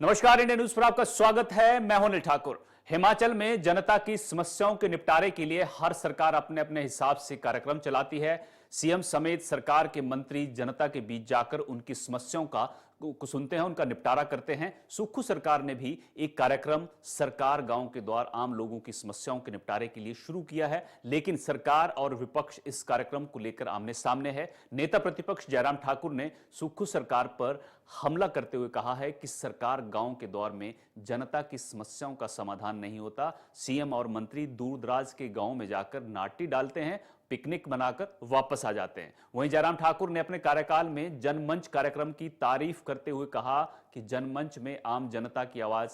नमस्कार, India news पर आपका स्वागत है। मैं हूं अनिल ठाकुर। हिमाचल में जनता की समस्याओं के निपटारे के लिए हर सरकार अपने अपने हिसाब से कार्यक्रम चलाती है। सीएम समेत सरकार के मंत्री जनता के बीच जाकर उनकी समस्याओं को सुनते हैं, उनका निपटारा करते हैं। सुक्खू सरकार ने भी एक कार्यक्रम सरकार गांव के द्वार आम लोगों की समस्याओं के निपटारे के लिए शुरू किया है, लेकिन सरकार और विपक्ष इस कार्यक्रम को लेकर आमने सामने है। नेता प्रतिपक्ष जयराम ठाकुर ने सुक्खू सरकार पर हमला करते हुए कहा है कि सरकार गांव के दौर में जनता की समस्याओं का समाधान नहीं होता। सीएम और मंत्री दूर दराज के गांव में जाकर नाटी डालते हैं, पिकनिक मनाकर वापस आ जाते हैं। वहीं जयराम ठाकुर ने अपने कार्यकाल में जनमंच कार्यक्रम की तारीफ करते हुए कहा कि जनमंच में आम जनता की आवाज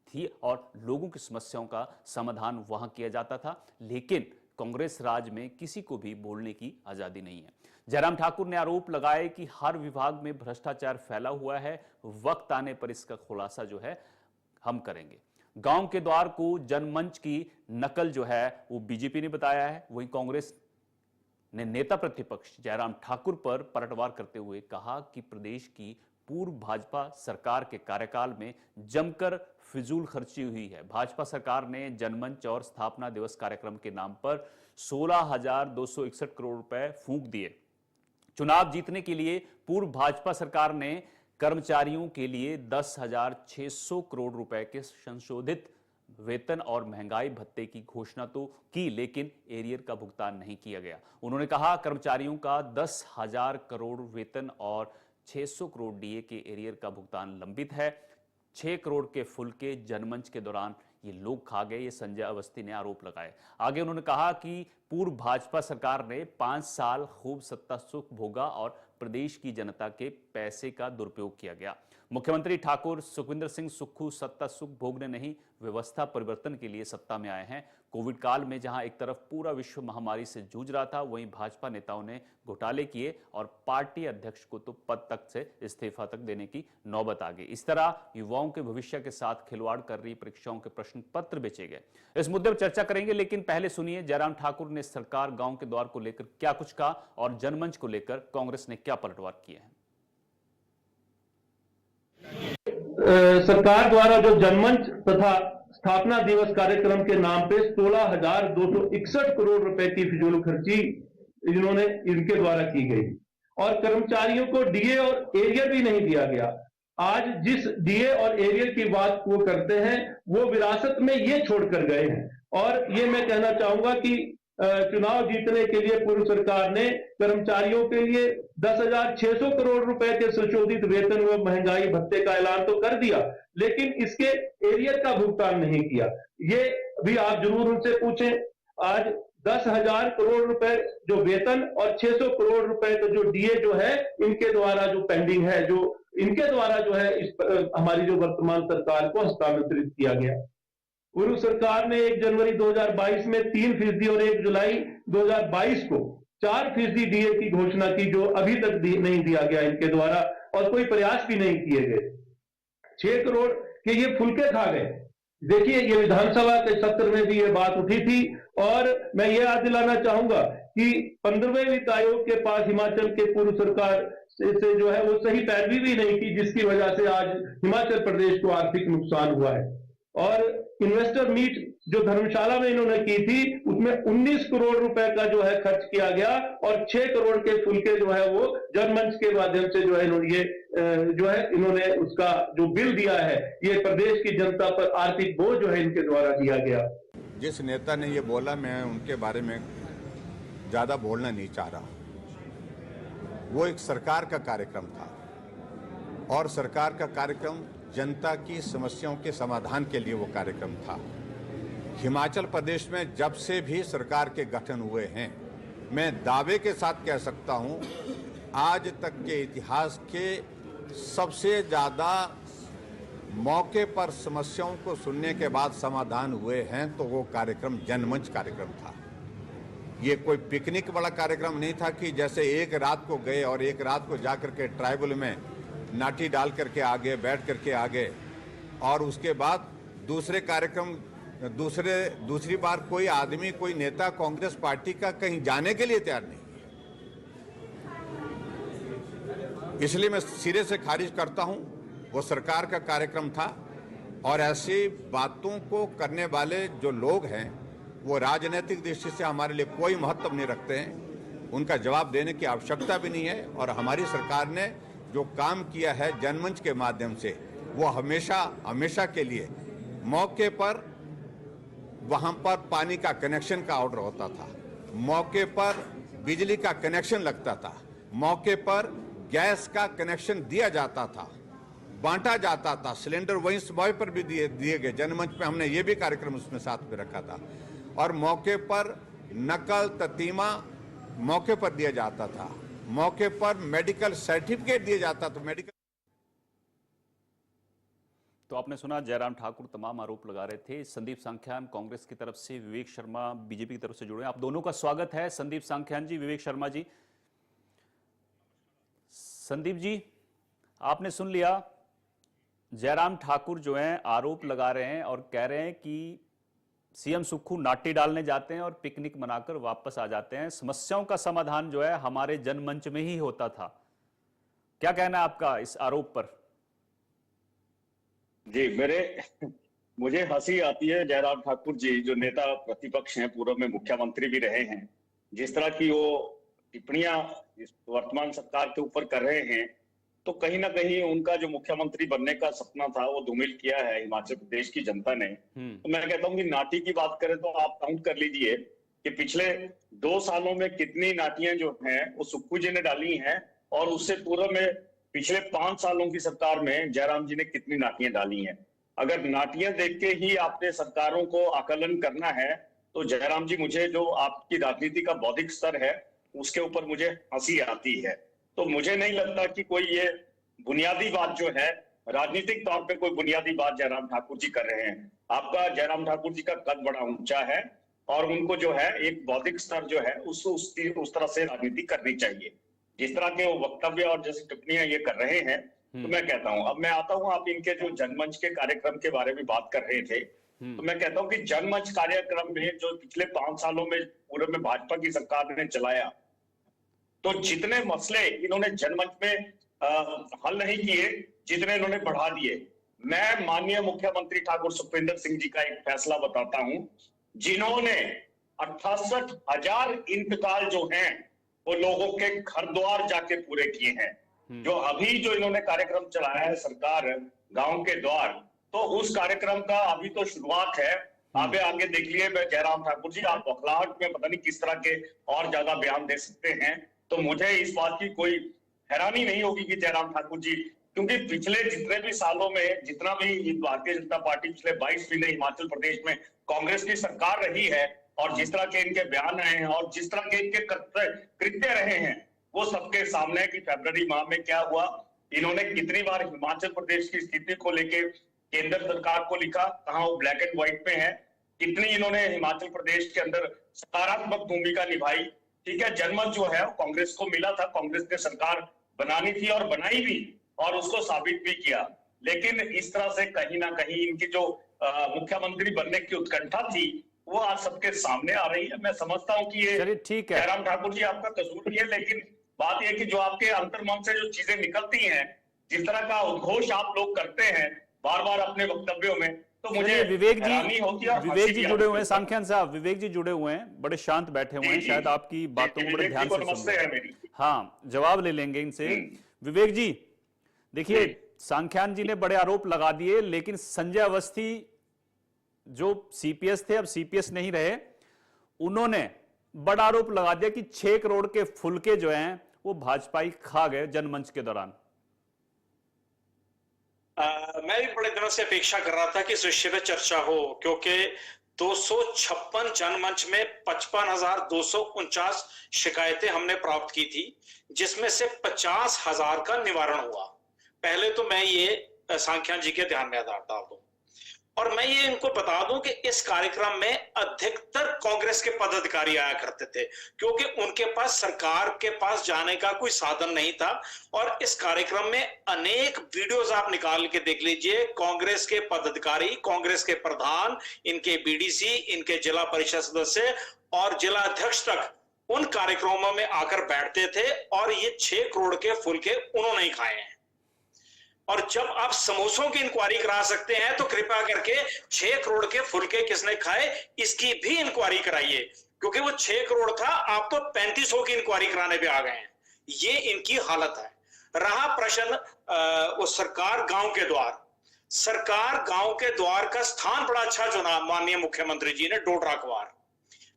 थी और लोगों की समस्याओं का समाधान वहां किया जाता था, लेकिन कांग्रेस राज में किसी को भी बोलने की आजादी नहीं है। जयराम ठाकुर ने आरोप लगाए कि हर विभाग में भ्रष्टाचार फैला हुआ है। वक्त आने पर इसका खुलासा जो है हम करेंगे। गांव के द्वार को जनमंच की नकल जो है वो बीजेपी ने बताया है। वहीं कांग्रेस ने नेता प्रतिपक्ष जयराम ठाकुर पर पलटवार करते हुए कहा कि प्रदेश की पूर्व भाजपा सरकार के कार्यकाल में जमकर फिजूल खर्ची हुई है। भाजपा सरकार ने जनमंच और स्थापना दिवस कार्यक्रम के नाम पर 16,261 करोड़ रुपए फूंक दिए। चुनाव जीतने के लिए पूर्व भाजपा सरकार ने कर्मचारियों के लिए 10,600 करोड़ रुपए के संशोधित वेतन और महंगाई भत्ते की घोषणा तो की, लेकिन एरियर का भुगतान नहीं किया गया। उन्होंने कहा कर्मचारियों का 10,000 करोड़ वेतन और 600 करोड़ डीए के एरियर का भुगतान लंबित है। 6 करोड़ के फुलके जनमंच के दौरान ये लोग खा गए, ये संजय अवस्थी ने आरोप लगाए। आगे उन्होंने कहा कि पूर्व भाजपा सरकार ने 5 साल खूब सत्ता सुख भोगा और प्रदेश की जनता के पैसे का दुरुपयोग किया गया। मुख्यमंत्री ठाकुर सुखविंदर सिंह सुक्खू सत्ता सुख भोगने नहीं, व्यवस्था परिवर्तन के लिए सत्ता में आए हैं। कोविड काल में जहां एक तरफ पूरा विश्व महामारी से जूझ रहा था, वहीं भाजपा नेताओं ने घोटाले किए और पार्टी अध्यक्ष को तो पद तक से इस्तीफा तक देने की नौबत आ गई। इस तरह युवाओं के भविष्य के साथ खिलवाड़ कर रही परीक्षाओं के प्रश्न पत्र बेचे गए। इस मुद्दे पर चर्चा करेंगे, लेकिन पहले सुनिए जयराम ठाकुर ने सरकार गांव के द्वार को लेकर क्या कुछ कहा और जनमंच को लेकर कांग्रेस ने क्या पलटवार किए हैं। सरकार द्वारा जो जनमंच तथा स्थापना दिवस कार्यक्रम के नाम पे 16,261 करोड़ रुपए की फिजूल खर्ची इनके द्वारा की गई और कर्मचारियों को डीए और एरियर भी नहीं दिया गया। आज जिस डीए और एरियर की बात वो करते हैं वो विरासत में ये छोड़कर गए हैं। और ये मैं कहना चाहूंगा कि चुनाव जीतने के लिए पूर्व सरकार ने कर्मचारियों के लिए 10,600 करोड़ रुपए के संशोधित वेतन व महंगाई भत्ते का ऐलान तो कर दिया, लेकिन इसके एरियर का भुगतान नहीं किया। ये भी आप जरूर उनसे पूछें। आज 10,000 करोड़ रुपए जो वेतन और 600 करोड़ रुपए का जो डीए जो है इनके द्वारा जो पेंडिंग है, जो इनके द्वारा जो है हमारी जो वर्तमान सरकार को हस्तांतरित किया गया। पूर्व सरकार ने 1 जनवरी 2022 में 3% और 1 जुलाई 2022 को 4% डीए की घोषणा की, जो अभी तक नहीं दिया गया इनके द्वारा और कोई प्रयास भी नहीं किए गए। 6 करोड़ के ये फुलके खा गए। देखिए, ये विधानसभा के सत्र में भी ये बात उठी थी और मैं ये याद दिलाना चाहूंगा कि 15वें वित्त आयोग के पास हिमाचल के पूर्व सरकार से जो है वो सही पैरवी भी नहीं की, जिसकी वजह से आज हिमाचल प्रदेश को आर्थिक नुकसान हुआ है। और इन्वेस्टर मीट जो धर्मशाला में इन्होंने की थी उसमें 19 करोड़ रुपए का जो है खर्च किया गया और 6 करोड़ के फुलके जो है वो जनमंच के माध्यम से जो है इन्होंने उसका जो बिल दिया है, ये प्रदेश की जनता पर आर्थिक बोझ जो है इनके द्वारा दिया गया। जिस नेता ने ये बोला, मैं उनके बारे में ज्यादा बोलना नहीं चाह रहा। वो एक सरकार का कार्यक्रम था और सरकार का कार्यक्रम जनता की समस्याओं के समाधान के लिए वो कार्यक्रम था। हिमाचल प्रदेश में जब से भी सरकार के गठन हुए हैं, मैं दावे के साथ कह सकता हूं, आज तक के इतिहास के सबसे ज़्यादा मौके पर समस्याओं को सुनने के बाद समाधान हुए हैं, तो वो कार्यक्रम जनमंच कार्यक्रम था। ये कोई पिकनिक वाला कार्यक्रम नहीं था कि जैसे एक रात को गए और एक रात को जाकर के ट्राइबल में नाटी डाल करके आगे बैठ करके आगे और उसके बाद दूसरे कार्यक्रम दूसरी बार कोई आदमी, कोई नेता कांग्रेस पार्टी का कहीं जाने के लिए तैयार नहीं। इसलिए मैं सिरे से खारिज करता हूं वो सरकार का कार्यक्रम था। और ऐसी बातों को करने वाले जो लोग हैं वो राजनीतिक दृष्टि से हमारे लिए कोई महत्व नहीं रखते हैं, उनका जवाब देने की आवश्यकता भी नहीं है। और हमारी सरकार ने जो काम किया है जनमंच के माध्यम से, वो हमेशा हमेशा के लिए मौके पर वहां पर पानी का कनेक्शन का ऑर्डर होता था, मौके पर बिजली का कनेक्शन लगता था, मौके पर गैस का कनेक्शन दिया जाता था, बांटा जाता था, सिलेंडर वहीं समय पर भी दिए गए। जनमंच पे हमने ये भी कार्यक्रम उसमें साथ में रखा था। और मौके पर नकल ततीमा मौके पर दिया जाता था, मौके पर मेडिकल सर्टिफिकेट दिया जाता था। मेडिकल तो आपने सुना, जयराम ठाकुर तमाम आरोप लगा रहे थे। संदीप सांख्यान कांग्रेस की तरफ से, विवेक शर्मा बीजेपी की तरफ से जुड़े हैं। आप दोनों का स्वागत है, संदीप सांख्यान जी, विवेक शर्मा जी। संदीप जी, आपने सुन लिया, जयराम ठाकुर जो हैं आरोप लगा रहे हैं और कह रहे हैं कि सीएम सुक्खू नाटी डालने जाते हैं और पिकनिक मनाकर वापस आ जाते हैं। समस्याओं का समाधान जो है हमारे जनमंच में ही होता था। क्या कहना है आपका इस आरोप पर? जी, मुझे हंसी आती है। जयराम ठाकुर जी जो नेता प्रतिपक्ष हैं, पूर्व में मुख्यमंत्री भी रहे हैं, जिस तरह की वो टिप्पणियां वर्तमान सरकार के ऊपर कर रहे हैं, तो कहीं ना कहीं उनका जो मुख्यमंत्री बनने का सपना था वो धूमिल किया है हिमाचल प्रदेश की जनता ने। तो मैं कहता हूँ कि नाटी की बात करें तो आप काउंट कर लीजिए कि पिछले 2 सालों में कितनी नाटियां जो हैं वो सुक्खू जी ने डाली हैं, और उससे पूर्व में पिछले 5 सालों की सरकार में जयराम जी ने कितनी नाटियां डाली हैं। अगर नाटियां देख के ही आपने सरकारों को आकलन करना है तो जयराम जी, मुझे जो आपकी राजनीति का बौद्धिक स्तर है उसके ऊपर मुझे हंसी आती है। तो मुझे नहीं लगता कि कोई ये बुनियादी बात जो है, राजनीतिक तौर पे कोई बुनियादी बात जयराम ठाकुर जी कर रहे हैं। आपका जयराम ठाकुर जी का कद बड़ा ऊंचा है और उनको जो है एक बौद्धिक स्तर जो है उस तरह से राजनीति करनी चाहिए। जिस तरह के वो वक्तव्य और जैसे टिप्पणियां ये कर रहे हैं, तो मैं कहता हूं, अब मैं आता हूं, आप इनके जो जनमंच के कार्यक्रम के बारे में बात कर रहे थे, तो मैं कहता हूं कि जनमंच कार्यक्रम में जो पिछले 5 सालों में पूरे में भाजपा की सरकार ने चलाया, तो जितने मसले इन्होंने जनमंच में हल नहीं किए, जितने इन्होंने बढ़ा दिए। मैं माननीय मुख्यमंत्री ठाकुर सुखविंदर सिंह जी का एक फैसला बताता हूं, जिन्होंने 68,000 इंतकाल जो हैं वो लोगों के घर द्वार जाके पूरे किए हैं। जो अभी जो इन्होंने कार्यक्रम चलाया है सरकार गांव के द्वार, तो उस कार्यक्रम का अभी तो शुरुआत है। आगे देख लिए जयराम ठाकुर जी, आप बौखलाहट में पता नहीं किस तरह के और ज्यादा बयान दे सकते हैं। तो मुझे इस बात की कोई हैरानी नहीं होगी कि जयराम ठाकुर जी, क्योंकि पिछले जितने भी सालों में जितना भी भारतीय जनता पार्टी पिछले 22 महीने हिमाचल प्रदेश में कांग्रेस की सरकार रही है, और जिस तरह के इनके बयान रहे हैं और जिस तरह के इनके कृत्य रहे हैं, वो सबके सामने है कि फरवरी माह में क्या हुआ, इन्होंने कितनी बार हिमाचल प्रदेश की स्थिति को लेके केंद्र सरकार को लिखा, कहां वो ब्लैक एंड व्हाइट में है, कितनी इन्होंने हिमाचल प्रदेश के अंदर सकारात्मक भूमिका निभाई। ठीक है, जनमत जो है कांग्रेस को मिला था, कांग्रेस ने सरकार बनानी थी और बनाई भी, और उसको साबित भी किया। लेकिन इस तरह से कहीं ना कहीं इनकी जो मुख्यमंत्री बनने की उत्कंठा थी वो आज सबके सामने आ रही है। मैं समझता हूं कि ये ठीक है जयराम ठाकुर जी आपका कसूर नहीं है, लेकिन बात यह कि जो आपके अंतर्मन से जो चीजें निकलती हैं, जिस तरह का उद्घोष आप लोग करते हैं बार बार अपने वक्तव्यों में, तो मुझे विवेक जी जुड़े हुए हैं, सांख्यान साहब, विवेक जी जुड़े हुए हैं, बड़े शांत बैठे हुए हैं, शायद आपकी बातों को बड़े ध्यान से सुन रहे हैं। हाँ, जवाब ले लेंगे इनसे। विवेक जी देखिए, सांख्यान जी ने बड़े आरोप लगा दिए, लेकिन संजय अवस्थी जो सीपीएस थे, अब सीपीएस नहीं रहे, उन्होंने बड़ा आरोप लगा दिया कि 6 करोड़ के फुलके जो हैं वो भाजपाई खा गए जनमंच के दौरान। मैं भी बड़े दिनों से अपेक्षा कर रहा था कि इस विषय पे चर्चा हो, क्योंकि 256 जनमंच में 55,249 शिकायतें हमने प्राप्त की थी, जिसमें से 50,000 का निवारण हुआ। पहले तो मैं ये सांख्यान जी के ध्यान में डाल दूं, और मैं ये इनको बता दूं कि इस कार्यक्रम में अधिकतर कांग्रेस के पदाधिकारी आया करते थे, क्योंकि उनके पास सरकार के पास जाने का कोई साधन नहीं था। और इस कार्यक्रम में अनेक वीडियोस आप निकाल के देख लीजिए, कांग्रेस के पदाधिकारी, कांग्रेस के प्रधान, इनके बीडीसी, इनके जिला परिषद सदस्य और जिला अध्यक्ष तक उन कार्यक्रमों में आकर बैठते थे, और ये 6 करोड़ के फुलके उन्होंने ही खाए हैं। और जब आप समोसों की इंक्वायरी करा सकते हैं तो कृपया करके 6 करोड़ के फुलके किसने खाए इसकी भी इंक्वायरी कराइए, क्योंकि वो 6 करोड़ था, आप तो 3500 की इंक्वायरी कराने पे आ गए हैं। ये इनकी हालत है। रहा प्रश्न वो सरकार गांव के द्वार, सरकार गांव के द्वार का स्थान बड़ा अच्छा चुना माननीय मुख्यमंत्री जी ने, डोडराक्वार।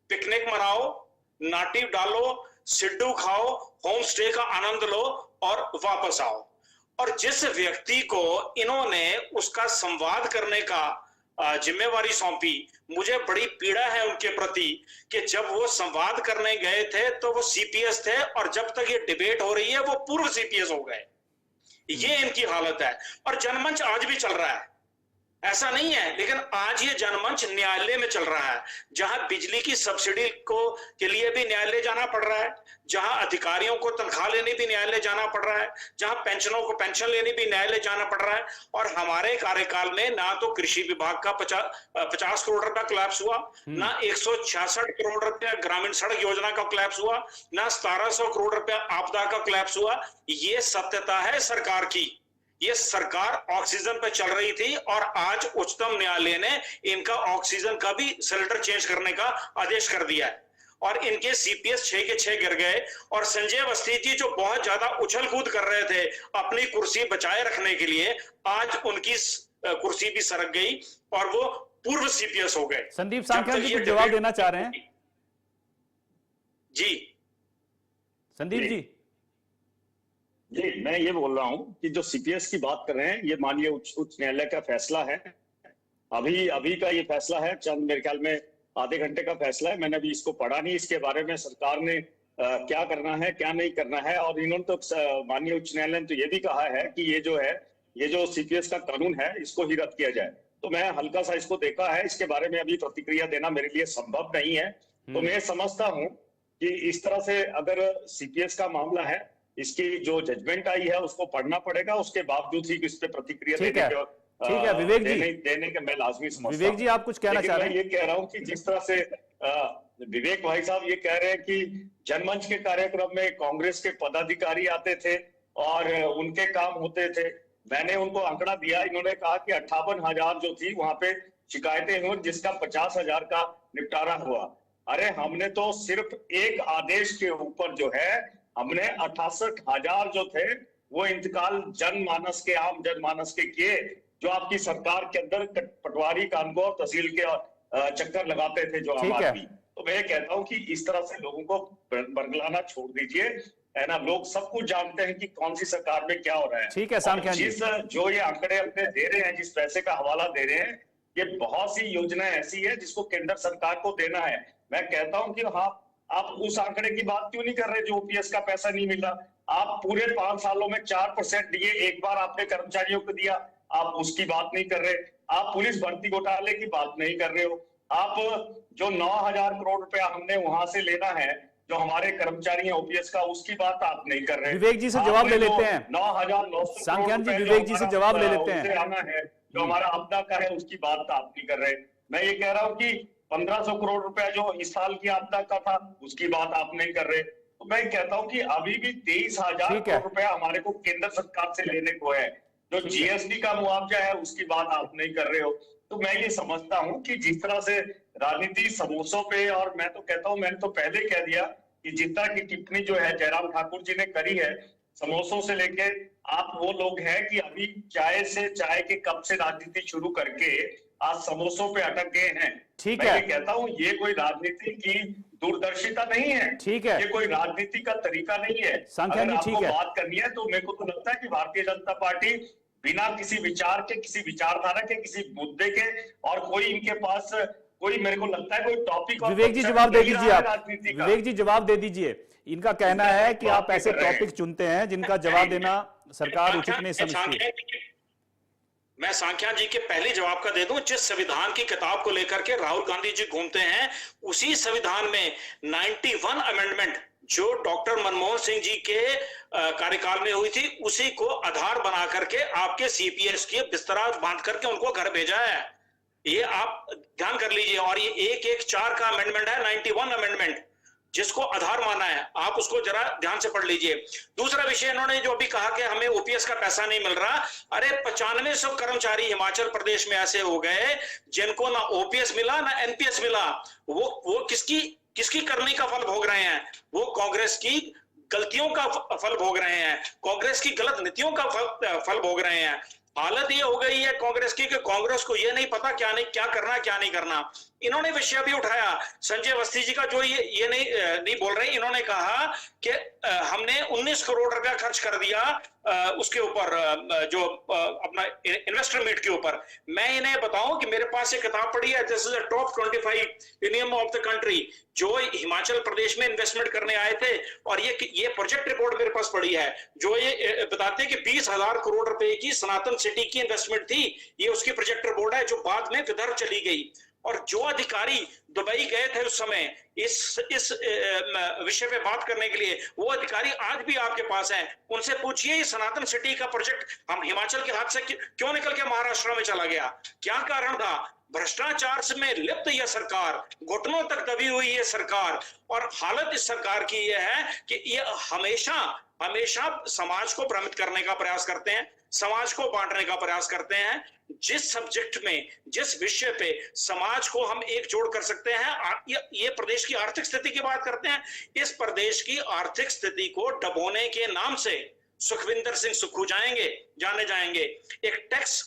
पिकनिक मनाओ, नाटी डालो, सिड्डू खाओ, होम स्टे का आनंद लो और वापस आओ। और जिस व्यक्ति को इन्होंने उसका संवाद करने का जिम्मेवारी सौंपी, मुझे बड़ी पीड़ा है उनके प्रति कि जब वो संवाद करने गए थे तो वो सीपीएस थे और जब तक ये डिबेट हो रही है वो पूर्व सीपीएस हो गए। ये इनकी हालत है। और जनमंच आज भी चल रहा है, ऐसा नहीं है, लेकिन आज ये जनमंच न्यायालय में चल रहा है, जहां बिजली की सब्सिडी के लिए भी न्यायालय जाना पड़ रहा है, जहां अधिकारियों को तनख्वाह लेने भी न्यायालय जाना पड़ रहा है, जहां पेंशनों को पेंशन लेने भी न्यायालय जाना पड़ रहा है। और हमारे कार्यकाल में ना तो कृषि विभाग का 50 करोड़ रुपया कोलैप्स हुआ, ना 166 करोड़ रुपया ग्रामीण सड़क योजना का कोलैप्स हुआ, ना 1700 करोड़ रुपया आपदा का कोलैप्स हुआ। ये सत्यता है सरकार की। ये सरकार ऑक्सीजन पे चल रही थी और आज उच्चतम न्यायालय ने इनका ऑक्सीजन का भी सिलेंडर चेंज करने का आदेश कर दिया है और इनके सीपीएस 6 के 6 गिर गए। और संजय अवस्थी जी जो बहुत ज्यादा उछल कूद कर रहे थे अपनी कुर्सी बचाए रखने के लिए, आज उनकी कुर्सी भी सरक गई और वो पूर्व सीपीएस हो गए। संदीप सांख्यान जी कुछ जवाब देना चाह रहे हैं? जी संदीप जी, मैं ये बोल रहा हूं कि जो सीपीएस की बात कर रहे हैं, ये माननीय उच्च न्यायालय का फैसला है। अभी का ये फैसला है, चंद मेरे ख्याल में आधे घंटे का फैसला है। मैंने अभी इसको पढ़ा नहीं, इसके बारे में सरकार ने क्या करना है क्या नहीं करना है। और इन्होंने तो माननीय उच्च न्यायालय ने तो ये भी कहा है कि ये जो सीपीएस का कानून है इसको ही रद्द किया जाए। तो मैं हल्का सा इसको देखा है, इसके बारे में अभी प्रतिक्रिया देना मेरे लिए संभव नहीं है। तो मैं समझता हूं कि इस तरह से अगर सीपीएस का मामला है, इसकी जो जजमेंट आई है उसको पढ़ना पड़ेगा, उसके बावजूद ही इस पे प्रतिक्रिया ठीक है विवेक जी, देने के मैं लाजमी समझता हूं। विवेक जी आप कुछ कहना चाह रहे हैं? मैं ये कह रहा हूं कि जिस तरह से विवेक भाई साहब ये कह रहे हैं कि जनमंच के कार्यक्रम में कांग्रेस के पदाधिकारी आते थे और उनके काम होते थे। मैंने उनको आंकड़ा दिया, इन्होंने कहा कि 58,000 जो थी वहां पे शिकायतें हुई, जिसका 50,000 का निपटारा हुआ। अरे हमने तो सिर्फ एक आदेश के ऊपर जो है हमने 68,000 जो थे वो इंतकाल जनमानस के, आम जनमानस के किए, जो आपकी सरकार के अंदर पटवारी, कानून, तहसील के चक्कर लगाते थे जो आम आदमी। तो मैं कहता हूं कि इस तरह से लोगों को बरगलाना छोड़ दीजिए, है ना। लोग सब कुछ जानते हैं कि कौन सी सरकार में क्या हो रहा है। ठीक है सांख्यान जी, जो ये आंकड़े अपने दे रहे हैं, जिस पैसे का हवाला दे रहे हैं, ये बहुत सी योजनाएं ऐसी है जिसको केंद्र सरकार को देना है। मैं कहता हूं कि हाँ, आप उस आंकड़े की बात क्यों नहीं कर रहे जो ओपीएस का पैसा नहीं मिल रहा। आप पूरे 5 सालों में 4% दिए, एक बार आपने कर्मचारियों को दिया, आप उसकी बात नहीं कर रहे। आप पुलिस भर्ती घोटाले की बात नहीं कर रहे हो। आप जो 9,000 करोड़ रुपया हमने वहां से लेना है जो हमारे कर्मचारी हैं ओपीएस का, उसकी बात आप नहीं कर रहे। विवेक जी से जवाब ले लेते हैं। 9,900 सांख्यान जी, विवेक जी से जवाब ले लेते हैं। आना है जो हमारा आपदा का है, उसकी बात आप नहीं कर रहे। मैं ये कह रहा हूँ कि 1500 करोड़ रुपया जो इस साल की आपदा का था, उसकी बात आप नहीं कर रहे। तो मैं कहता हूं कि अभी भी 23,000 करोड़ रुपया हमारे को केंद्र सरकार से लेने को है। जो जीएसटी का मुआवजा है उसकी बात आप नहीं कर रहे हो। तो मैं ये समझता हूं कि जिस तरह से राजनीति समोसों पे, और मैं तो कहता हूं, मैंने तो पहले कह दिया कि जिस तरह की टिप्पणी जो है जयराम ठाकुर जी ने करी है समोसों से लेके, आप वो लोग हैं कि अभी चाय के कप से राजनीति शुरू करके आज समोसों पे अटक गए हैं। ठीक है, है, मैं कहता हूं ये कोई राजनीति की दूरदर्शिता नहीं है। ठीक है, ये कोई राजनीति का तरीका नहीं है। सांख्यान जी ठीक है, बात करनी है तो मेरे को तो लगता है कि भारतीय जनता पार्टी बिना किसी विचार के, किसी विचारधारा के, किसी मुद्दे के, और कोई इनके पास कोई, मेरे को लगता है कोई टॉपिक। विवेक जी जवाब दे दीजिए आप, विवेक जी जवाब दे दीजिए। इनका कहना है कि आप ऐसे टॉपिक चुनते हैं जिनका जवाब देना सरकार उचित नहीं समझती। मैं सांख्यान जी के पहले जवाब का दे दूं। जिस संविधान की किताब को लेकर के राहुल गांधी जी घूमते हैं, उसी संविधान में 91 अमेंडमेंट जो डॉक्टर मनमोहन सिंह जी के कार्यकाल में हुई थी, उसी को आधार बना करके आपके सीपीएस के बिस्तरा बांध करके उनको घर भेजा है। ये आप ध्यान कर लीजिए। और ये 114 का अमेंडमेंट है, 91 अमेंडमेंट। जिसको आधार माना है, आप उसको जरा ध्यान से पढ़ लीजिए। दूसरा विषय इन्होंने जो अभी कहा कि हमें ओपीएस का पैसा नहीं मिल रहा, अरे 9500 कर्मचारी हिमाचल प्रदेश में ऐसे हो गए जिनको ना ओपीएस मिला ना एनपीएस मिला। वो किसकी करनी का फल भोग रहे हैं? वो कांग्रेस की गलतियों का फल भोग रहे हैं, कांग्रेस की गलत नीतियों का फल भोग रहे हैं। हालत ये हो गई है कांग्रेस की कि कांग्रेस को ये नहीं पता क्या करना क्या नहीं करना। इन्होंने विषय भी उठाया संजय अवस्थी जी का, जो ये नहीं बोल रहे। इन्होंने कहा कि हमने 19 करोड़ रुपया खर्च कर दिया उसके ऊपर, जो अपना इन्वेस्टर मीट के ऊपर। मैं इन्हें बताऊं कि मेरे पास एक किताब पड़ी है, this is the top 25 union of the country, जो हिमाचल प्रदेश में इन्वेस्टमेंट करने आए थे, और ये प्रोजेक्ट रिपोर्ट मेरे पास पड़ी है, जो ये बताते हैं कि 20,000 करोड़ रुपए की सनातन सिटी की इन्वेस्टमेंट थी। ये उसकी प्रोजेक्ट रिपोर्ट है, जो बाद में विदर्भ चली गई। और जो अधिकारी दुबई गए थे उस समय इस विषय पे बात करने के लिए, वो अधिकारी आज भी आपके पास हैं। उनसे पूछिए ये सनातन सिटी का प्रोजेक्ट हम हिमाचल के हाथ से क्यों निकल के महाराष्ट्र में चला गया, क्या कारण था? भ्रष्टाचार में लिप्त यह सरकार, घुटनों तक दबी हुई ये सरकार। और हालत इस सरकार की यह है कि ये हमेशा समाज को भ्रमित करने का प्रयास करते हैं, समाज को बांटने का प्रयास करते हैं। जिस सब्जेक्ट में, जिस विषय पे समाज को हम एकजुट कर सकते हैं, ये प्रदेश की आर्थिक स्थिति की बात करते हैं। इस प्रदेश की आर्थिक स्थिति को डबोने के नाम से सुखविंदर सिंह सुक्खू जाने जाएंगे, एक टैक्स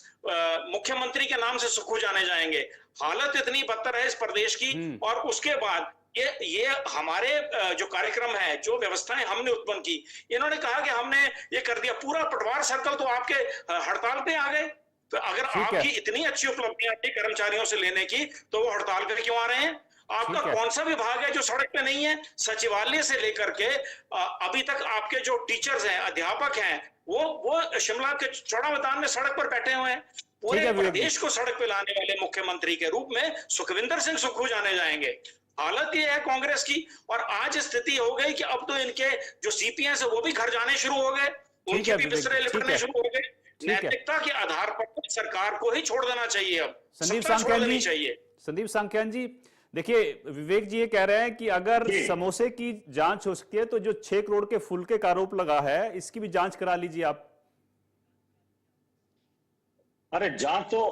मुख्यमंत्री के नाम से सुक्खू जाने जाएंगे। हालत इतनी बदतर है इस प्रदेश की। और उसके बाद ये हमारे जो कार्यक्रम है, जो व्यवस्थाएं हमने उत्पन्न की, इन्होंने कहा कि हमने ये कर दिया, पूरा पटवार सर्कल तो आपके हड़ताल पे आ गए। तो अगर आपकी इतनी अच्छी उपलब्धियां थी कर्मचारियों से लेने की, तो वो हड़ताल पे क्यों आ रहे हैं? आपका कौन सा विभाग है जो सड़क पे नहीं है? सचिवालय से लेकर के अभी तक आपके जो टीचर्स हैं, अध्यापक हैं, वो शिमला के चौड़ा मैदान में सड़क पर बैठे हुए हैं। पूरे प्रदेश को सड़क पे लाने वाले मुख्यमंत्री के रूप में सुखविंदर सिंह सुक्खू जाने जाएंगे। हालत ये है कांग्रेस की। और आज स्थिति हो गई कि अब तो इनके जो सीपीएस है वो भी घर जाने शुरू हो गए, उनके भी बिस्तरे लिपटने शुरू हो गए। नैतिकता के आधार पर सरकार को ही छोड़ देना चाहिए। अब संदीप सांख्यान जी, देखिए विवेक जी ये कह रहे हैं कि अगर समोसे की जांच हो सकती है तो जो 6 करोड़ के फुलके का आरोप लगा है, इसकी भी जांच करा लीजिए आप। अरे जांच तो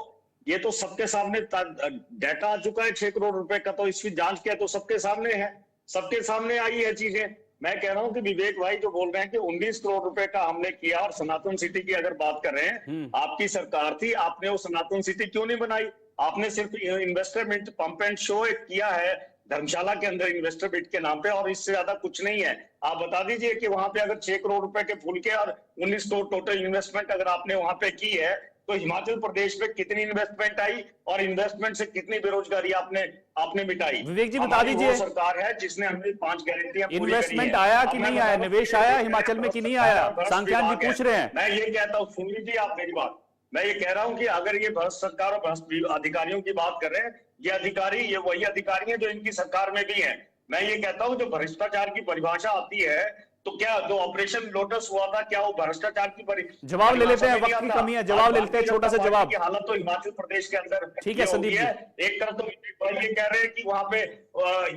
ये तो सबके सामने डाटा आ चुका है 6 करोड़ रुपए का, तो इसकी जांच किया तो सबके सामने है, सबके सामने आई है चीजें। मैं कह रहा हूं कि विवेक भाई जो बोल रहे हैं कि 19 करोड़ रुपए का हमने किया, और सनातन सिटी की अगर बात कर रहे हैं, आपकी सरकार थी, आपने वो सनातन सिटी क्यों नहीं बनाई? आपने सिर्फ investor meet, pump and show एक किया है धर्मशाला के अंदर इन्वेस्टर मीट के नाम पे, और इससे ज्यादा कुछ नहीं है। आप बता दीजिए कि वहां पे अगर 6 करोड़ रुपए के फूल के और 19 करोड़ टोटल इन्वेस्टमेंट अगर आपने वहां पे की है, तो हिमाचल प्रदेश में कितनी इन्वेस्टमेंट आई और इन्वेस्टमेंट से कितनी बेरोजगारी आपने मिटाई? विवेक जी बता दीजिए, सरकार है जिसने हमें 5 गारंटियां इन्वेस्टमेंट आया कि नहीं आया, निवेश आया हिमाचल में कि नहीं आया? सांख्यान जी पूछ रहे हैं। मैं ये कहता हूँ, सुन लीजिए आप मेरी बात, मैं ये कह रहा हूं कि अगर ये भ्रष्ट सरकार और भ्रष्ट अधिकारियों की बात कर रहे हैं, ये अधिकारी ये वही अधिकारी हैं जो इनकी सरकार में भी हैं। मैं ये कहता हूं जो भ्रष्टाचार की परिभाषा आती है, तो क्या जो ऑपरेशन लोटस हुआ था, क्या वो भ्रष्टाचार की जवाब ले लेते हैं, वक्त की कमी है, जवाब ले लेते हैं, छोटा सा जवाब। हालत तो हिमाचल प्रदेश के अंदर ठीक है संदीप जी। एक तरफ तो ये कह रहे हैं कि वहां पे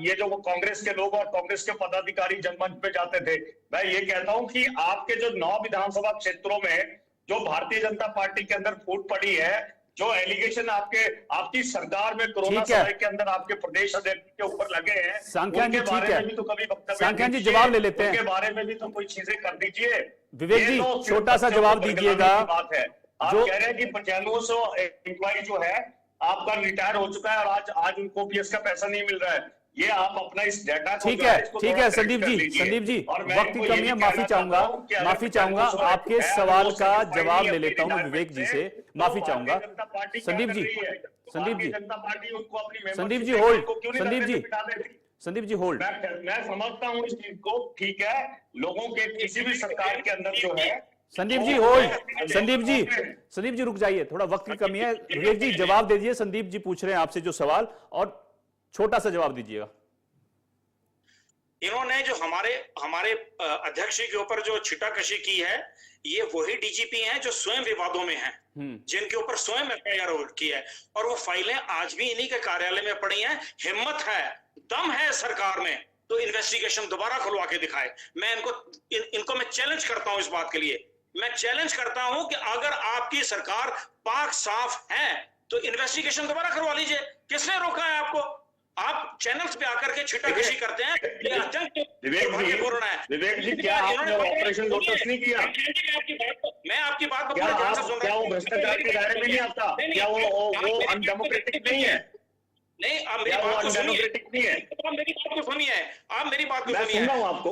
ये जो कांग्रेस के लोग और कांग्रेस के पदाधिकारी जनमंच पे जाते थे, मैं ये कहता हूं कि आपके जो 9 विधानसभा क्षेत्रों में जो भारतीय जनता पार्टी के अंदर फूट पड़ी है, जो एलिगेशन आपकी सरकार में कोरोना समय के अंदर आपके प्रदेश अध्यक्ष के ऊपर लगे हैं, सांख्यान जी ठीक है, भी तो कभी वक्तव्य, सांख्यान जी जवाब ले लेते हैं, उनके बारे में भी तो कोई चीजें कर दीजिए। विवेक जी छोटा सा जवाब दीजिएगा। बात है, आप कह रहे हैं कि 9500 एम्प्लॉय जो है आपका रिटायर हो चुका है और आज उनको पीएस का पैसा नहीं मिल रहा है। ये आप अपना इस डाटा को ठीक है संदीप जी वक्त की कमी है, माफी चाहूंगा आपके सवाल का जवाब ले लेता हूं विवेक जी से, माफी चाहूंगा। Sandeep ji hold, Sandeep ji hold. मैं समझता हूं इस चीज को, ठीक है, लोगों के किसी भी सरकार के अंदर जो है। संदीप जी होल्ड, संदीप जी रुक जाइए, थोड़ा वक्त की कमी है। विवेक जी जवाब दे दीजिए, संदीप जी पूछ रहे हैं आपसे जो सवाल, और छोटा सा जवाब दीजिएगा। इन्होंने जो हमारे अध्यक्ष के ऊपर जो छिटाकशी की है, ये वही डीजीपी हैं जो स्वयं विवादों में हैं, जिनके ऊपर स्वयं एफआईआर की है, और वो फाइलें आज भी इन्हीं के कार्यालय में पड़ी हैं। हिम्मत है, दम है सरकार में तो इन्वेस्टिगेशन दोबारा खुलवा के दिखाए। मैं इनको मैं चैलेंज करता हूं इस बात के लिए, मैं चैलेंज करता हूं कि अगर आपकी सरकार पाक साफ है तो इन्वेस्टिगेशन दोबारा करवा लीजिए। किसने रोका है आपको? आप चैनल्स पे आकर के छिटाकशी करते हैं, ये अत्यंत दुर्भाग्यपूर्ण है। विवेक जी, क्या आपने ऑपरेशन लोटस नहीं किया? मैं आपकी बात को क्या वो भ्रष्टाचार के दायरे में नहीं आता? क्या वो अनडेमोक्रेटिक नहीं है? नहीं, आप मेरी बात को सुनिए, आप मेरी बात को सुनिए, आप मेरी बात को सुनिए, आपको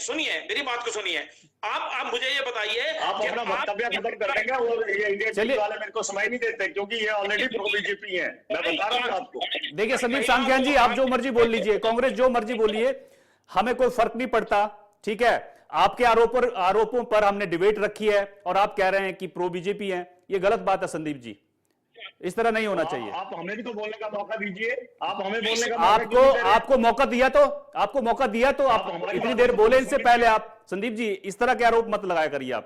सुनिए मेरी बात को सुनिए। आप मुझे ये बताइए, आप अपना वक्तव्य खत्म कर देंगे और ये इंडिया टीवी वाले मेरे को समय नहीं देते क्योंकि ये ऑलरेडी प्रो बीजेपी है, मैं बता रहा हूँ आपको। देखिए संदीप सांख्यान जी, आप जो मर्जी बोल लीजिए, कांग्रेस जो मर्जी बोलिए, हमें कोई फर्क नहीं पड़ता, ठीक है। आपके आरोपों पर हमने डिबेट रखी है और आप कह रहे हैं कि प्रो बीजेपी हैं, ये गलत बात है संदीप जी, इस तरह नहीं होना चाहिए। आप हमें भी तो बोलने का मौका दीजिए, आप हमें बोलने का आपको मौका दिया तो आप इतनी देर बोले इनसे पहले। आप संदीप जी इस तरह के आरोप मत लगाया करिए आप,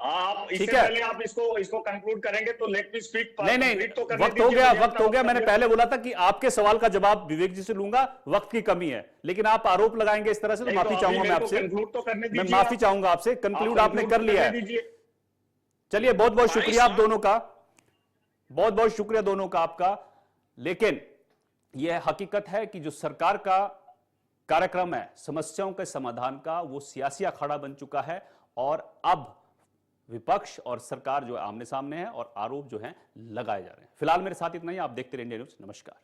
ठीक है। पहले आप इसको कंक्लूड करेंगे तो लेट मी स्पीक। नहीं, वक्त हो गया। मैंने पहले बोला था कि आपके सवाल का जवाब विवेक जी से लूंगा, वक्त की कमी है, लेकिन आप आरोप लगाएंगे इस तरह से तो माफी चाहूंगा मैं आपसे, मैं माफी चाहूंगा आपसे। कंक्लूड आपने कर लिया है, चलिए बहुत बहुत शुक्रिया आप दोनों का, बहुत बहुत शुक्रिया दोनों का आपका। लेकिन यह हकीकत है कि जो सरकार का कार्यक्रम है समस्याओं के समाधान का, वो सियासी अखाड़ा बन चुका है और अब विपक्ष और सरकार जो है आमने सामने है और आरोप जो है लगाए जा रहे हैं। फिलहाल मेरे साथ इतना ही, आप देखते रहिए इंडिया न्यूज़। नमस्कार।